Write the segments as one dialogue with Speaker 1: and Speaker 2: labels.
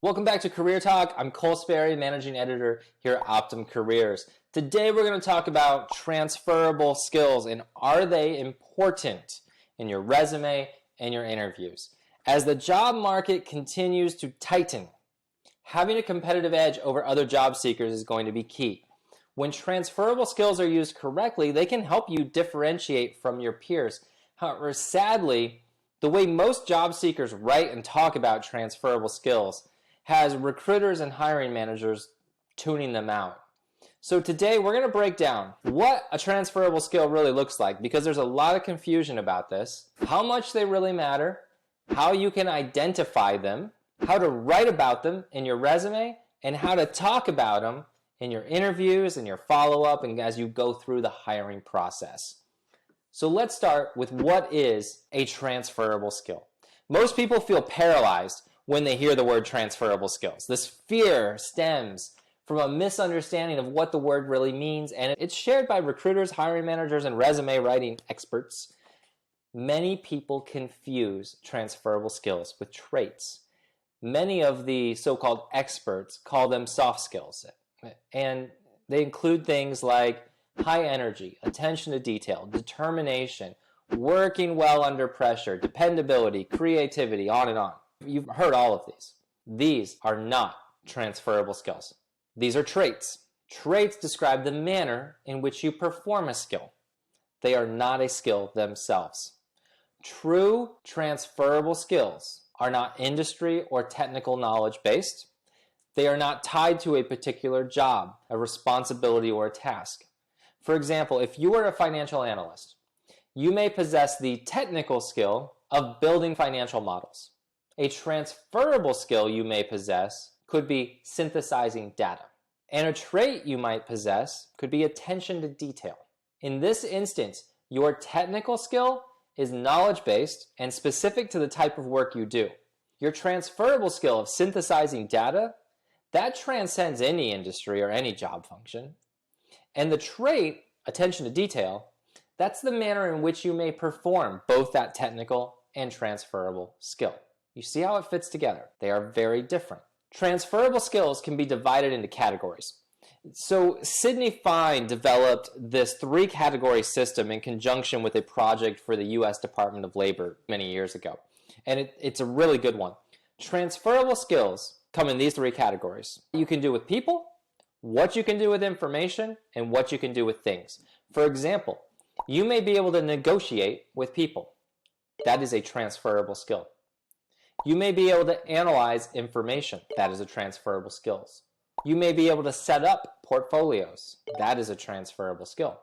Speaker 1: Welcome back to Career Talk. I'm Cole Sperry, Managing Editor here at Optum Careers. Today we're going to talk about transferable skills and are they important in your resume and your interviews. As the job market continues to tighten, having a competitive edge over other job seekers is going to be key. When transferable skills are used correctly, they can help you differentiate from your peers. However, sadly, the way most job seekers write and talk about transferable skills has recruiters and hiring managers tuning them out. So today we're going to break down what a transferable skill really looks like, because there's a lot of confusion about this, how much they really matter, how you can identify them, how to write about them in your resume, and how to talk about them in your interviews and your follow-up and as you go through the hiring process. So let's start with what is a transferable skill. Most people feel paralyzed when they hear the word transferable skills. This fear stems from a misunderstanding of what the word really means, and it's shared by recruiters, hiring managers, and resume writing experts. Many people confuse transferable skills with traits. Many of the so-called experts call them soft skills, and they include things like high energy, attention to detail, determination, working well under pressure, dependability, creativity, on and on. You've heard all of these. These are not transferable skills. These are traits. Traits describe the manner in which you perform a skill. They are not a skill themselves. True transferable skills are not industry or technical knowledge based. They are not tied to a particular job, a responsibility, or a task. For example, if you are a financial analyst, you may possess the technical skill of building financial models. A transferable skill you may possess could be synthesizing data. And a trait you might possess could be attention to detail. In this instance, your technical skill is knowledge-based and specific to the type of work you do. Your transferable skill of synthesizing data, that transcends any industry or any job function. And the trait, attention to detail, that's the manner in which you may perform both that technical and transferable skill. You see how it fits together? They are very different. Transferable skills can be divided into categories. So Sidney Fine developed this 3-category system in conjunction with a project for the U.S. Department of Labor many years ago. And it's a really good one. Transferable skills come in these 3 categories. You can do with people, what you can do with information, and what you can do with things. For example, you may be able to negotiate with people. That is a transferable skill. You may be able to analyze information. That is a transferable skill. You may be able to set up portfolios. That is a transferable skill.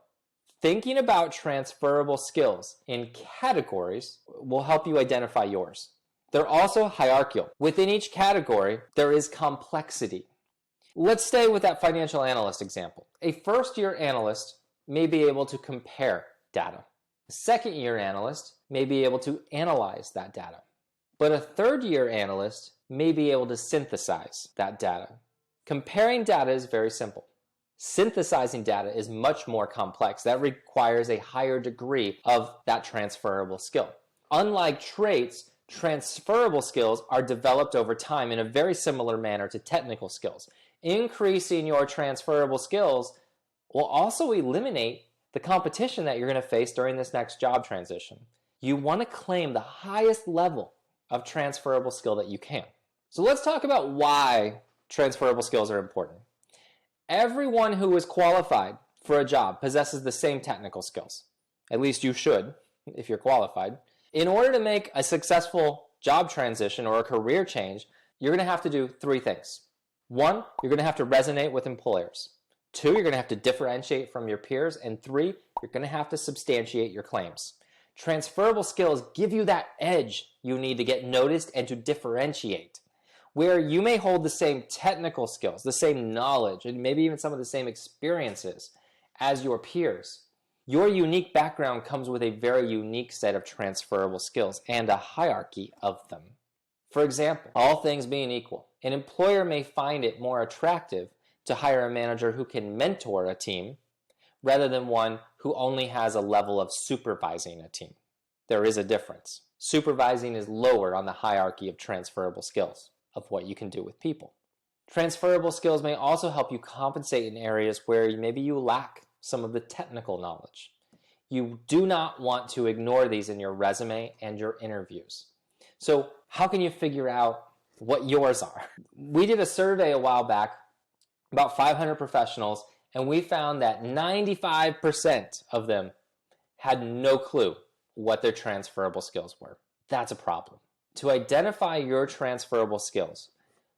Speaker 1: Thinking about transferable skills in categories will help you identify yours. They're also hierarchical. Within each category, there is complexity. Let's stay with that financial analyst example. A first-year analyst may be able to compare data. A second-year analyst may be able to analyze that data. But a third-year analyst may be able to synthesize that data. Comparing data is very simple. Synthesizing data is much more complex. That requires a higher degree of that transferable skill. Unlike traits, transferable skills are developed over time in a very similar manner to technical skills. Increasing your transferable skills will also eliminate the competition that you're going to face during this next job transition. You want to claim the highest level of transferable skill that you can. So let's talk about why transferable skills are important. Everyone who is qualified for a job possesses the same technical skills. At least you should, if you're qualified. In order to make a successful job transition or a career change, you're going to have to do 3 things. 1, you're going to have to resonate with employers. 2, you're going to have to differentiate from your peers. And 3, you're going to have to substantiate your claims. Transferable skills give you that edge you need to get noticed and to differentiate. Where you may hold the same technical skills, the same knowledge, and maybe even some of the same experiences as your peers, your unique background comes with a very unique set of transferable skills and a hierarchy of them. For example, all things being equal, an employer may find it more attractive to hire a manager who can mentor a team rather than one who only has a level of supervising a team. There is a difference. Supervising is lower on the hierarchy of transferable skills. of what you can do with people. Transferable skills may also help you compensate in areas where maybe you lack some of the technical knowledge. You do not want to ignore these in your resume and your interviews. So how can you figure out what yours are? We did a survey a while back, about 500 professionals, and we found that 95% of them had no clue what their transferable skills were. That's a problem. To identify your transferable skills,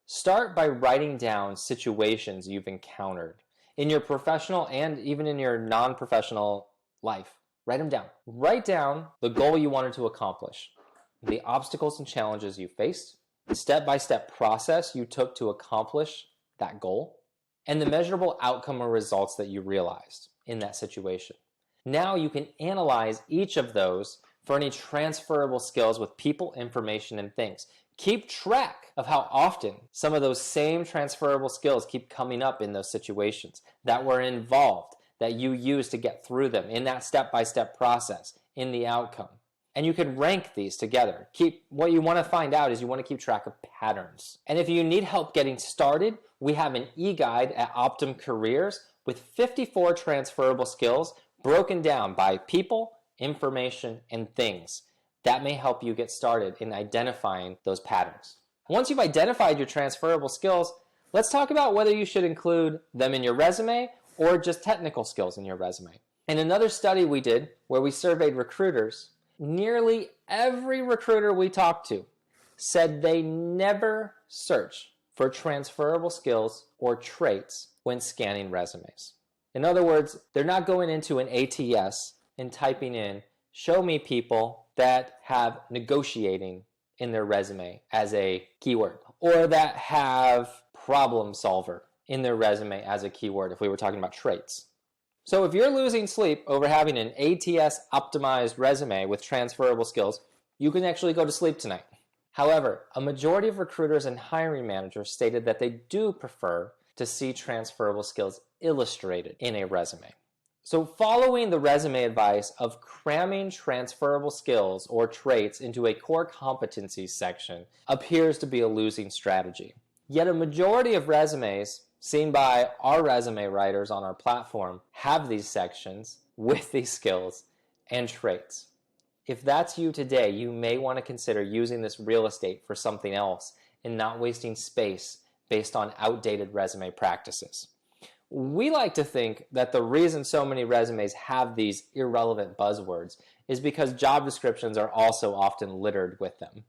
Speaker 1: start by writing down situations you've encountered in your professional and even in your non-professional life. Write them down. Write down the goal you wanted to accomplish, the obstacles and challenges you faced, the step-by-step process you took to accomplish that goal, and the measurable outcome or results that you realized in that situation. Now you can analyze each of those for any transferable skills with people, information, and things. Keep track of how often some of those same transferable skills keep coming up in those situations that were involved, that you use to get through them in that step-by-step process, in the outcome. And you can rank these together. What you want to find out is you want to keep track of patterns. And if you need help getting started, we have an e-guide at Optum Careers with 54 transferable skills broken down by people, information, and things. That may help you get started in identifying those patterns. Once you've identified your transferable skills, let's talk about whether you should include them in your resume or just technical skills in your resume. In another study we did where we surveyed recruiters, nearly every recruiter we talked to said they never search for transferable skills or traits when scanning resumes. In other words, they're not going into an ATS and typing in, show me people that have negotiating in their resume as a keyword, or that have problem solver in their resume as a keyword if we were talking about traits. So if you're losing sleep over having an ATS optimized resume with transferable skills, you can actually go to sleep tonight. However, a majority of recruiters and hiring managers stated that they do prefer to see transferable skills illustrated in a resume. So following the resume advice of cramming transferable skills or traits into a core competencies section appears to be a losing strategy. Yet a majority of resumes seen by our resume writers on our platform have these sections with these skills and traits. If that's you today, you may want to consider using this real estate for something else and not wasting space based on outdated resume practices. We like to think that the reason so many resumes have these irrelevant buzzwords is because job descriptions are also often littered with them.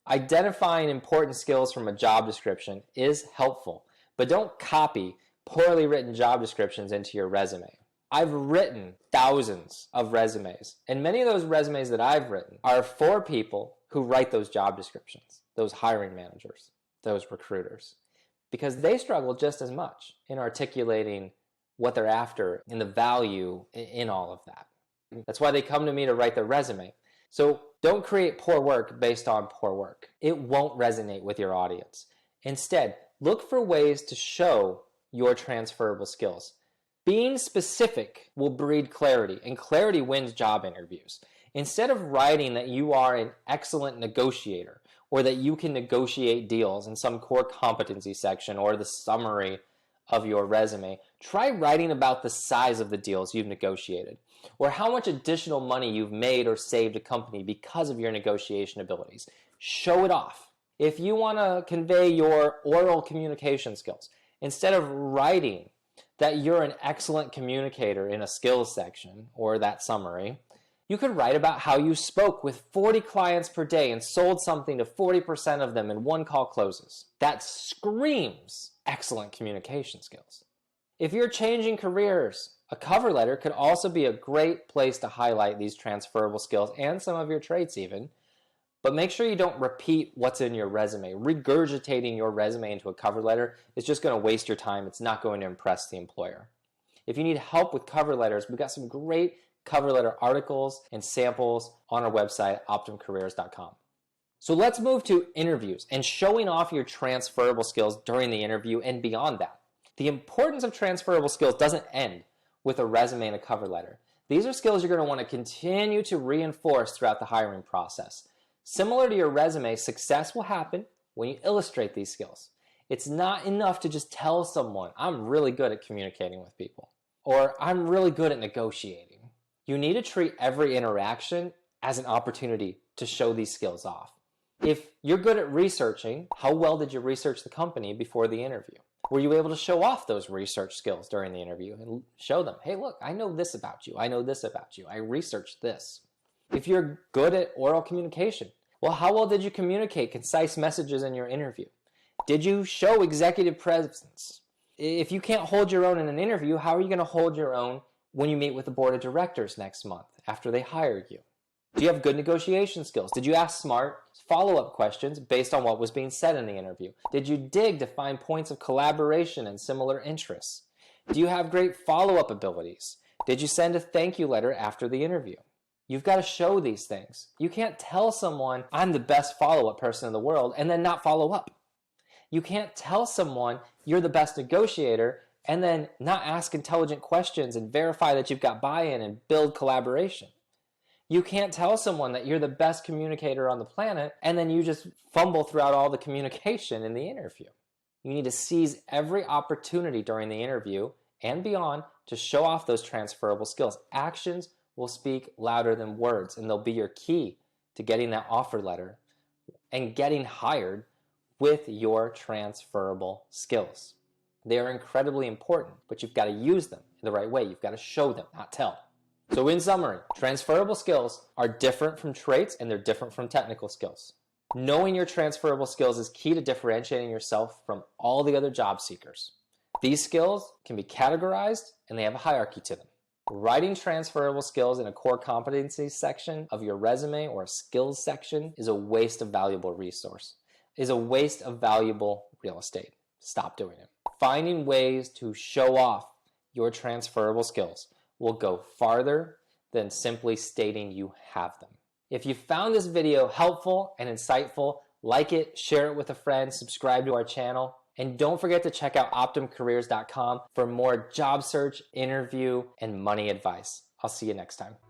Speaker 1: Identifying important skills from a job description is helpful, but don't copy poorly written job descriptions into your resume. I've written thousands of resumes, and many of those resumes that I've written are for people who write those job descriptions, those hiring managers, those recruiters, because they struggle just as much in articulating what they're after and the value in all of that. That's why they come to me to write their resume. So don't create poor work based on poor work. It won't resonate with your audience. Instead, look for ways to show your transferable skills. Being specific will breed clarity, and clarity wins job interviews. Instead of writing that you are an excellent negotiator or that you can negotiate deals in some core competency section or the summary of your resume, try writing about the size of the deals you've negotiated or how much additional money you've made or saved a company because of your negotiation abilities. Show it off. If you want to convey your oral communication skills, instead of writing that you're an excellent communicator in a skills section or that summary, you could write about how you spoke with 40 clients per day and sold something to 40% of them in one call closes. That screams excellent communication skills. If you're changing careers, a cover letter could also be a great place to highlight these transferable skills and some of your traits even, but make sure you don't repeat what's in your resume. Regurgitating your resume into a cover letter is just going to waste your time. It's not going to impress the employer. If you need help with cover letters, we've got some great cover letter articles and samples on our website, optumcareers.com. So let's move to interviews and showing off your transferable skills during the interview and beyond that. The importance of transferable skills doesn't end with a resume and a cover letter. These are skills you're going to want to continue to reinforce throughout the hiring process. Similar to your resume, success will happen when you illustrate these skills. It's not enough to just tell someone, I'm really good at communicating with people, or I'm really good at negotiating. You need to treat every interaction as an opportunity to show these skills off. If you're good at researching, how well did you research the company before the interview? Were you able to show off those research skills during the interview and show them, hey, look, I know this about you. I know this about you. I researched this. If you're good at oral communication, well, how well did you communicate concise messages in your interview? Did you show executive presence? If you can't hold your own in an interview, how are you going to hold your own when you meet with the board of directors next month after they hire you? Do you have good negotiation skills? Did you ask smart follow-up questions based on what was being said in the interview? Did you dig to find points of collaboration and similar interests? Do you have great follow-up abilities? Did you send a thank you letter after the interview? You've got to show these things. You can't tell someone, I'm the best follow-up person in the world, and then not follow up. You can't tell someone you're the best negotiator and then not ask intelligent questions and verify that you've got buy-in and build collaboration. You can't tell someone that you're the best communicator on the planet and then you just fumble throughout all the communication in the interview. You need to seize every opportunity during the interview and beyond to show off those transferable skills. Actions will speak louder than words, and they'll be your key to getting that offer letter and getting hired with your transferable skills. They are incredibly important, but you've got to use them in the right way. You've got to show them, not tell. So in summary, transferable skills are different from traits and they're different from technical skills. Knowing your transferable skills is key to differentiating yourself from all the other job seekers. These skills can be categorized and they have a hierarchy to them. Writing transferable skills in a core competencies section of your resume or a skills section is a waste of valuable resource, is a waste of valuable real estate. Stop doing it. Finding ways to show off your transferable skills will go farther than simply stating you have them. If you found this video helpful and insightful, like it, share it with a friend, subscribe to our channel, and don't forget to check out optumcareers.com for more job search, interview, and money advice. I'll see you next time.